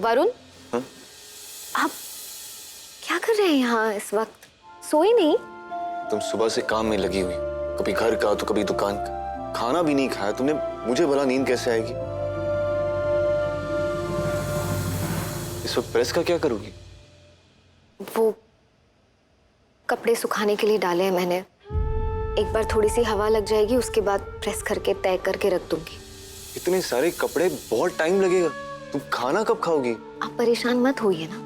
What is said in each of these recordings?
वरुण, हाँ? आप क्या कर रहे हैं यहाँ इस वक्त? सोए नहीं? तुम सुबह से काम में लगी हुई, कभी घर का तो कभी दुकान का, खाना भी नहीं खाया तुमने, मुझे भला नींद कैसे आएगी? इस वक्त प्रेस का क्या करोगी? वो कपड़े सुखाने के लिए डाले हैं मैंने। एक बार थोड़ी सी हवा लग जाएगी, उसके बाद प्रेस करके तय करके रख दूंगी। इतने सारे कपड़े, बहुत टाइम लगेगा। तुम खाना कब खाओगी? आप परेशान मत होइए ना,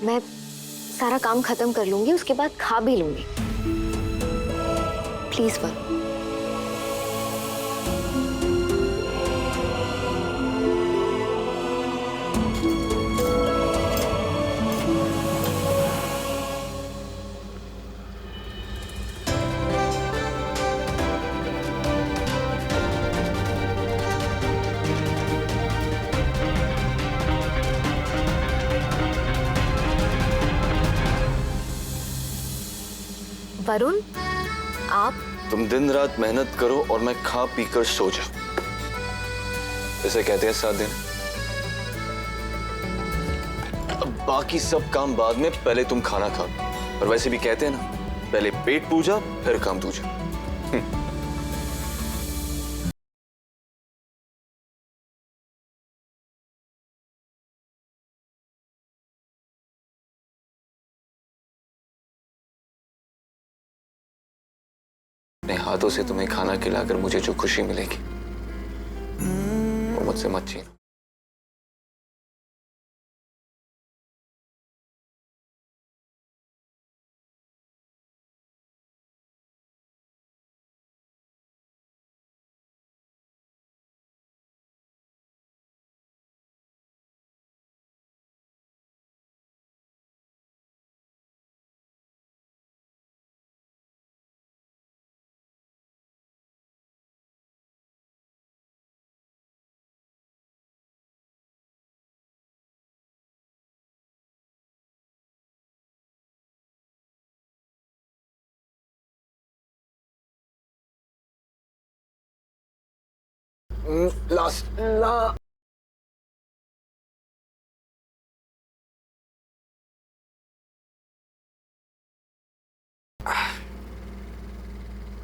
मैं सारा काम खत्म कर लूंगी, उसके बाद खा भी लूंगी। प्लीज वरुण। वरुण, आप तुम दिन रात मेहनत करो और मैं खा पी कर सो जाऊं, इसे कहते हैं साथ देना। अब बाकी सब काम बाद में, पहले तुम खाना खाओ। और वैसे भी कहते हैं ना, पहले पेट पूजा फिर काम दूजा। अपने हाथों से तुम्हें खाना खिलाकर मुझे जो खुशी मिलेगी वो मुझसे मत छीनो। लास्ट ला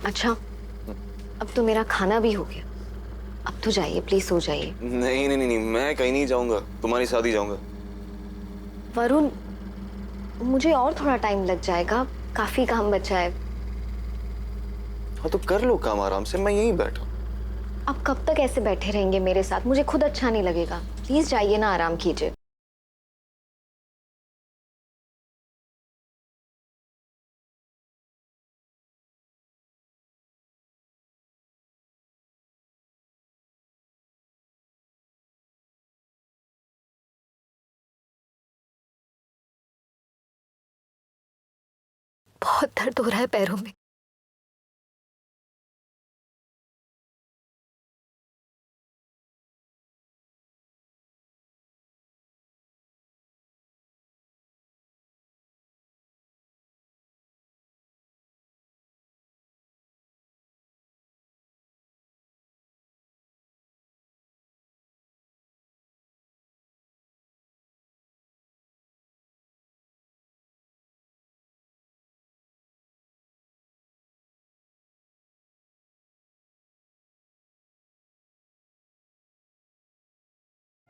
अच्छा, अब तो मेरा खाना भी हो गया। अब तो जाइए, प्लीज सो जाइए। नहीं नहीं नहीं नहीं, मैं कहीं नहीं जाऊंगा, तुम्हारी शादी जाऊंगा। वरुण, मुझे और थोड़ा टाइम लग जाएगा, काफी काम बचा है। हाँ तो कर लो काम आराम से, मैं यहीं बैठा। अब कब तक ऐसे बैठे रहेंगे मेरे साथ? मुझे खुद अच्छा नहीं लगेगा। प्लीज जाइए ना, आराम कीजिए। बहुत दर्द हो रहा है पैरों में।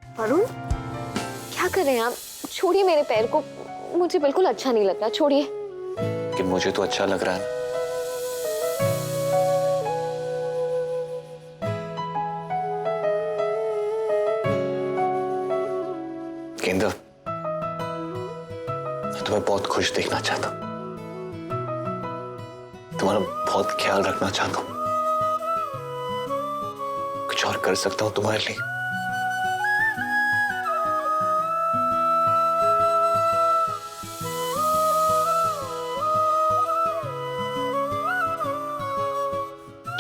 वरुण, क्या कर रहे हैं आप? छोड़िए मेरे पैर को, मुझे बिल्कुल अच्छा नहीं लगता। छोड़िए। कि मुझे तो अच्छा लग रहा है ना। केंद्र, मैं तुम्हें बहुत खुश देखना चाहता हूं, तुम्हारा बहुत ख्याल रखना चाहता हूं। कुछ और कर सकता हूं तुम्हारे लिए?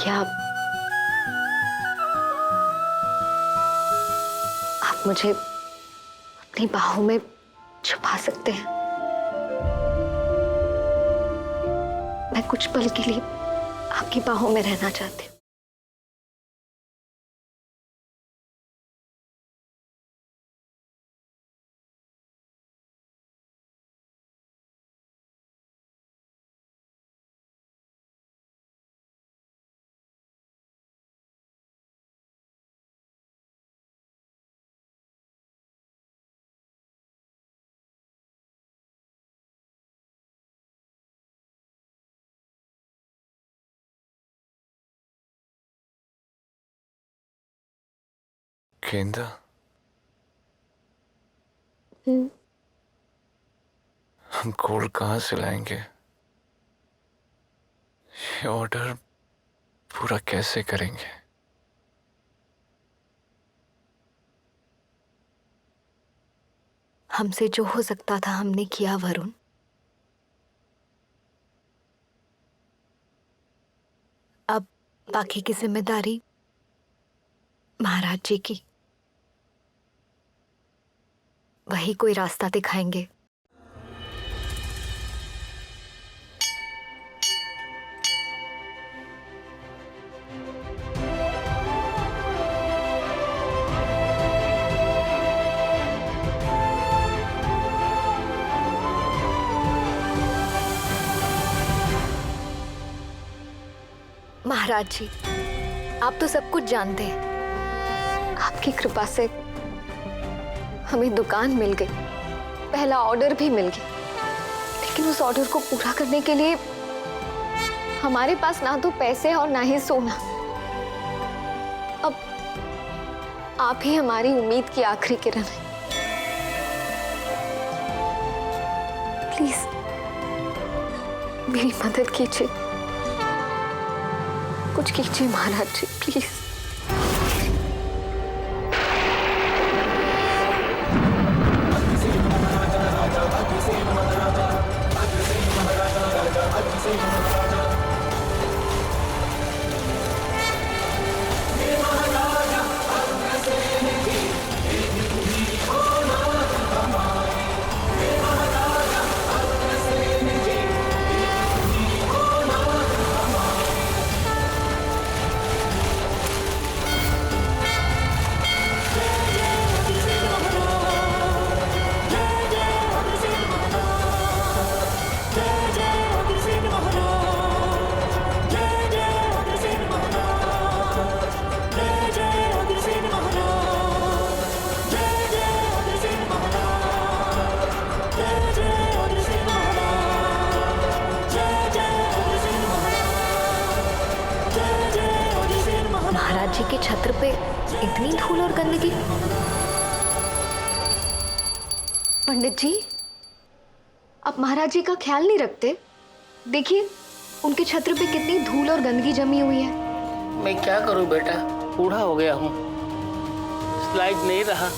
क्या आप मुझे अपनी बाहों में छुपा सकते हैं? मैं कुछ पल के लिए आपकी बाहों में रहना चाहती हूँ। गेंदा, हम गोल्ड कहाँ से लाएंगे? ये ऑर्डर पूरा कैसे करेंगे? हमसे जो हो सकता था हमने किया वरुण। अब बाकी की जिम्मेदारी महाराज जी की। वही कोई रास्ता दिखाएंगे। महाराज जी, आप तो सब कुछ जानते हैं। आपकी कृपा से हमें दुकान मिल गई, पहला ऑर्डर भी मिल गया, लेकिन उस ऑर्डर को पूरा करने के लिए हमारे पास ना तो पैसे और ना ही सोना। अब आप ही हमारी उम्मीद की आखिरी किरण है। प्लीज मेरी मदद कीजिए, कुछ कीजिए महाराज जी, प्लीज। महाराज जी के छत्र पे इतनी धूल और गंदगी। पंडित जी, आप महाराज जी का ख्याल नहीं रखते? देखिए उनके छत्र पे कितनी धूल और गंदगी जमी हुई है। मैं क्या करूं बेटा, बूढ़ा हो गया हूं, इस लायक नहीं रहा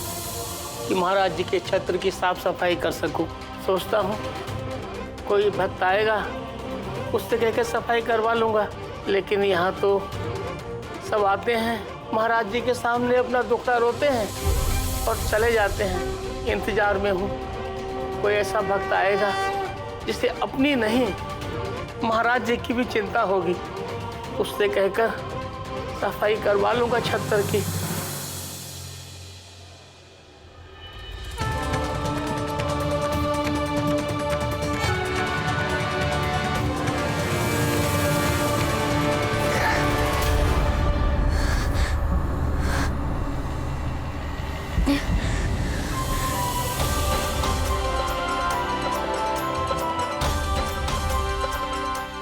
कि महाराज जी के छत्र की साफ सफाई कर सकूं। सोचता हूं कोई भक्त आएगा उससे कहकर सफाई करवा लूंगा, लेकिन यहाँ तो सब आते हैं महाराज जी के सामने अपना दुखड़ा रोते हैं और चले जाते हैं। इंतजार में हूँ कोई ऐसा भक्त आएगा जिसे अपनी नहीं महाराज जी की भी चिंता होगी, उससे कहकर सफाई करवा लूंगा छत्र की।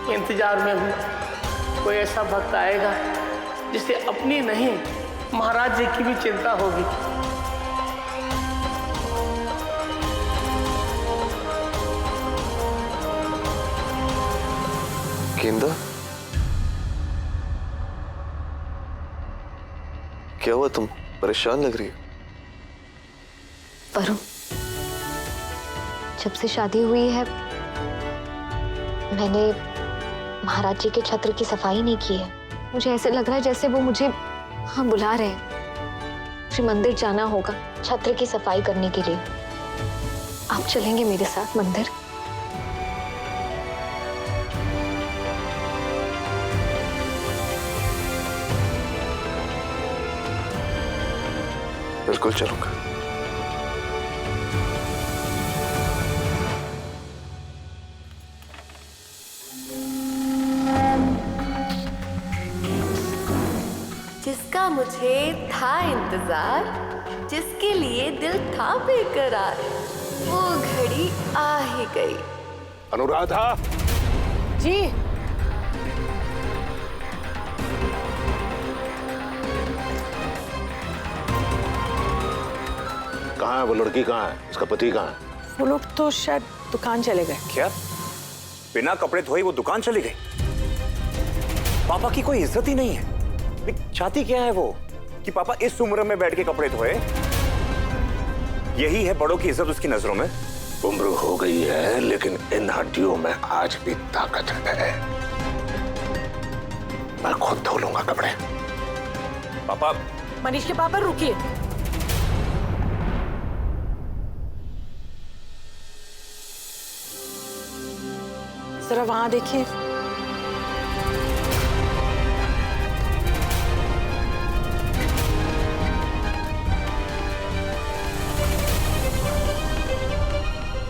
इंतजार में हूँ कोई ऐसा भक्त आएगा जिसे अपनी नहीं महाराज जी की भी चिंता होगी। गेंदा, क्या हुआ? तुम परेशान लग रही हो। वरुण, जब से शादी हुई है मैंने महाराज जी के छत्र की सफाई नहीं की है। मुझे ऐसे लग रहा है जैसे वो मुझे बुला रहे हैं। मुझे मंदिर जाना होगा छत्र की सफाई करने के लिए। आप चलेंगे मेरे साथ मंदिर? बिल्कुल चलूंगा। जिसका मुझे था इंतजार, जिसके लिए दिल था बेकरार, वो घड़ी आ ही गई। अनुराधा जी। कहाँ है वो लड़की? कहाँ है इसका पति? कहाँ है? वो लोग तो शायद दुकान चले गए। क्या बिना कपड़े धोए वो दुकान चली गई? पापा की कोई इज्जत ही नहीं है। चाहती क्या है वो कि पापा इस उम्र में बैठ के कपड़े धोए? यही है बड़ों की इज्जत उसकी नजरों में। उम्र हो गई है लेकिन इन हड्डियों में आज भी ताकत है। मैं खुद धो लूंगा कपड़े। पापा मनीष के पापा रुकिए। जरा वहां देखिए।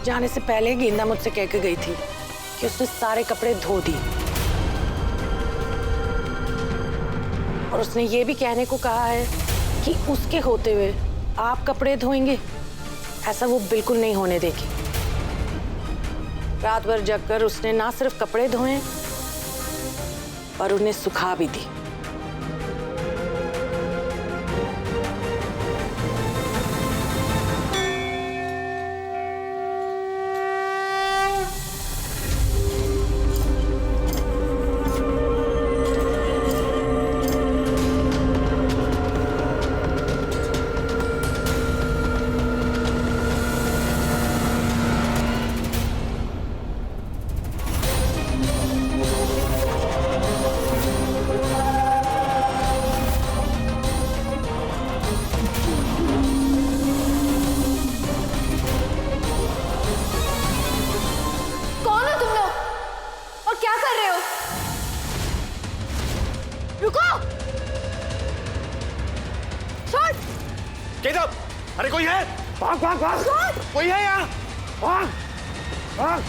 जाने से पहले गेंदा मुझसे कह के गई थी कि उसने सारे कपड़े धो दिए और उसने ये भी कहने को कहा है कि उसके होते हुए आप कपड़े धोएंगे। ऐसा वो बिल्कुल नहीं होने देगी। रात भर जगकर उसने ना सिर्फ कपड़े धोए पर उन्हें सुखा भी दी। कौन हो तुम लोग और क्या कर रहे हो? रुको! छोड़! केदार, अरे कोई है? भाग भाग भाग! कोई है यहाँ? भाग भाग!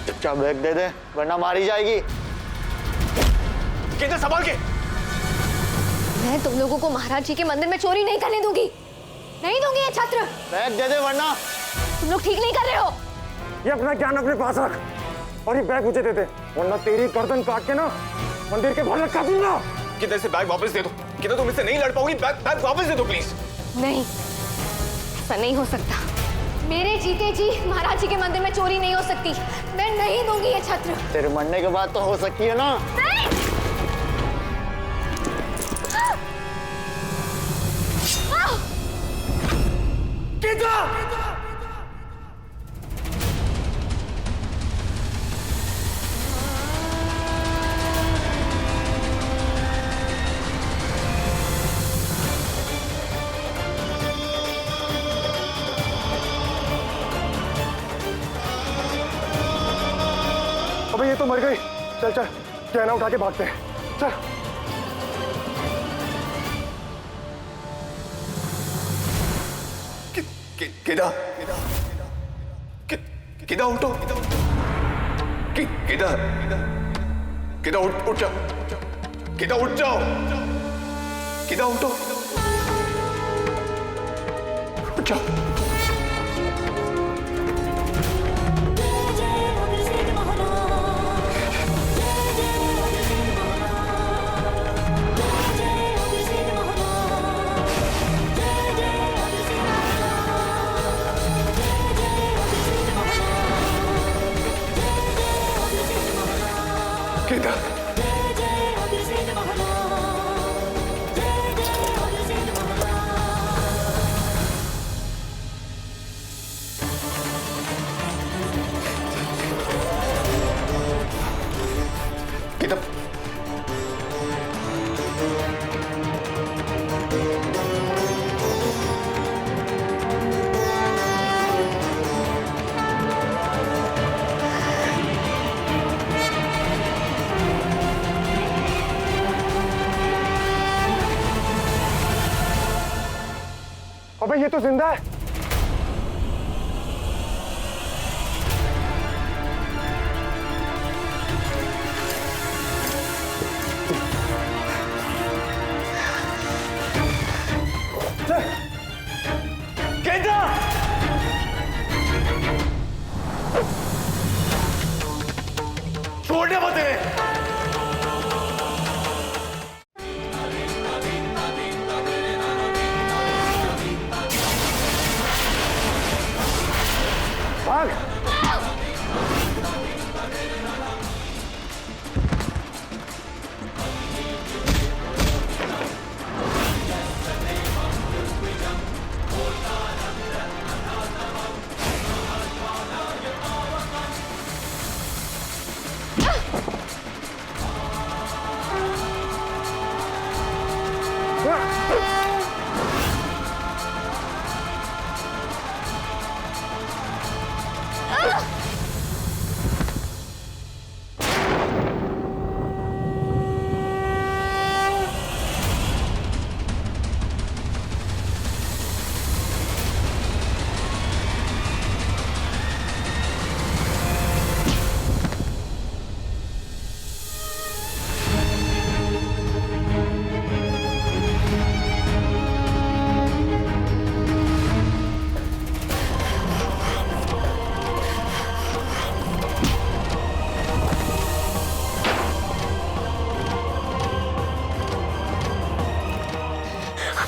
चुपचाप बैग दे दे वरना मारी जाएगी। केदार संभाल के! मैं तुम लोगों को महाराज जी के मंदिर में चोरी नहीं करने दूंगी। नहीं दूंगी ये छत्र। बैग दे दे वरना। तुम लोग ठीक नहीं कर रहे हो। ये अपना ज्ञान अपने पास रख और ये बैग मुझे दे दे वरना तेरी गर्दन काट के ना मंदिर के बाहर लटका दूंगा। किधर से बैग वापस दे दो। किधर तुम इससे नहीं लड़ पाओगी। बैग वापस दे दो प्लीज। नहीं, ऐसा नहीं हो सकता। मेरे जीते जी महाराज जी के मंदिर में चोरी नहीं हो सकती। मैं नहीं दूंगी ये छत्र। तेरे मरने के बाद तो हो सकती है ना। नहीं! अबे ये तो मर गई। चल चल गहना उठा के भागते हैं। चल। केदार केदार उठो। केदार केदार उठ जाओ। केदार उठ जाओ। केदार उठो। उठ जाओ। केदार केदार अबे ये तो जिंदा है। केंद्र! छोड़ने मत इन्हें! भाग!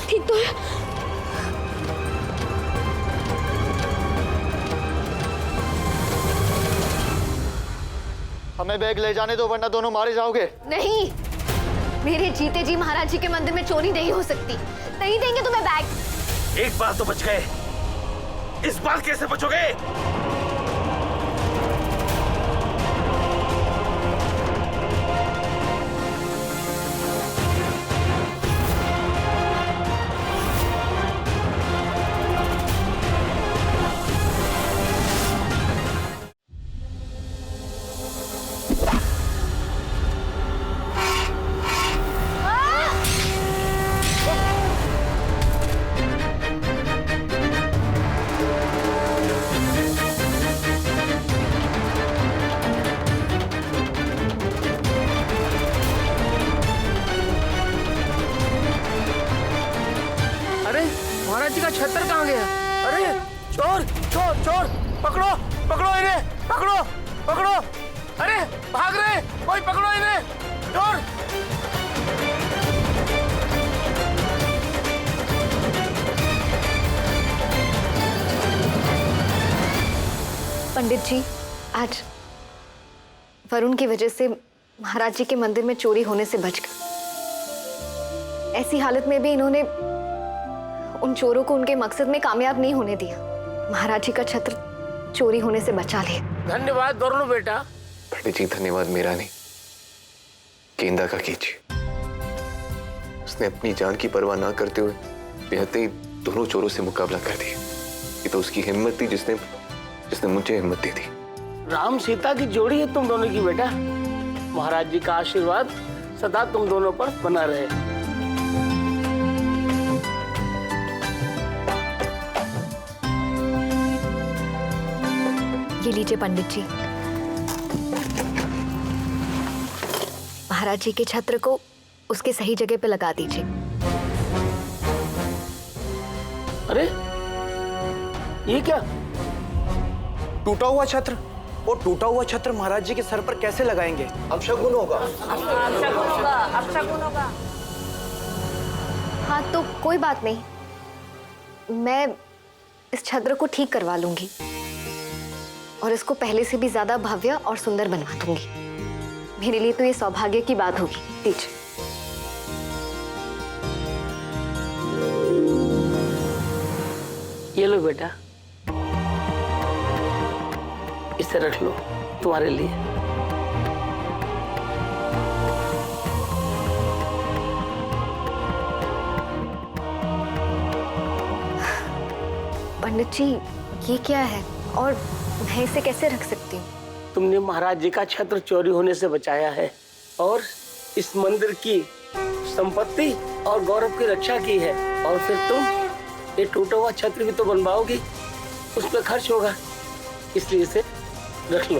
ठीक तो है? हमें बैग ले जाने दो वरना दोनों मारे जाओगे। नहीं, मेरे जीते जी महाराज जी के मंदिर में चोरी नहीं हो सकती। नहीं देंगे तुम्हें बैग। एक बार तो बच गए, इस बार कैसे बचोगे? अरे महाराज जी का छत्र कहाँ गया? अरे चोर चोर चोर! पकड़ो पकड़ो इन्हें! पकड़ो पकड़ो! अरे भाग रहे, कोई पकड़ो इन्हें! चोर! पंडित जी, आज वरुण की वजह से महाराज जी के मंदिर में चोरी होने से बच गए। ऐसी हालत में भी इन्होंने उन चोरों को उनके मकसद में कामयाब नहीं होने दिया। महाराज जी का छत्र चोरी होने से बचा लिया। धन्यवाद वरुण बेटा। पंडित जी, धन्यवाद मेरा नहीं, गेंदा का कीजिए। उसने अपनी जान की परवाह ना करते हुए बेहद ही दोनों चोरों से मुकाबला कर दिया। ये तो उसकी हिम्मत थी जिसने मुझे हिम्मत दी थी। राम सीता की जोड़ी है तुम दोनों की बेटा। महाराज जी का आशीर्वाद सदा तुम दोनों पर बना रहे। ये लीजिए पंडित जी, महाराज जी के छत्र को उसके सही जगह पे लगा दीजिए। अरे ये क्या? टूटा हुआ छत्र? वो टूटा हुआ छत्र महाराज जी के सर पर कैसे लगाएंगे? अपशगुन होगा। हाँ तो कोई बात नहीं, मैं इस छत्र को ठीक करवा लूंगी और इसको पहले से भी ज्यादा भव्य और सुंदर बनवा दूंगी। मेरे लिए तो ये सौभाग्य की बात होगी। दीजिए। ये लो बेटा, इसे रख लो तुम्हारे लिए। पंडित जी, ये क्या है और मैं इसे कैसे रख सकती हूँ? तुमने महाराज जी का छत्र चोरी होने से बचाया है और इस मंदिर की संपत्ति और गौरव की रक्षा की है, और फिर तुम ये टूटा हुआ छत्र भी तो बनवाओगी, उस पर खर्च होगा, इसलिए इसे रख लो।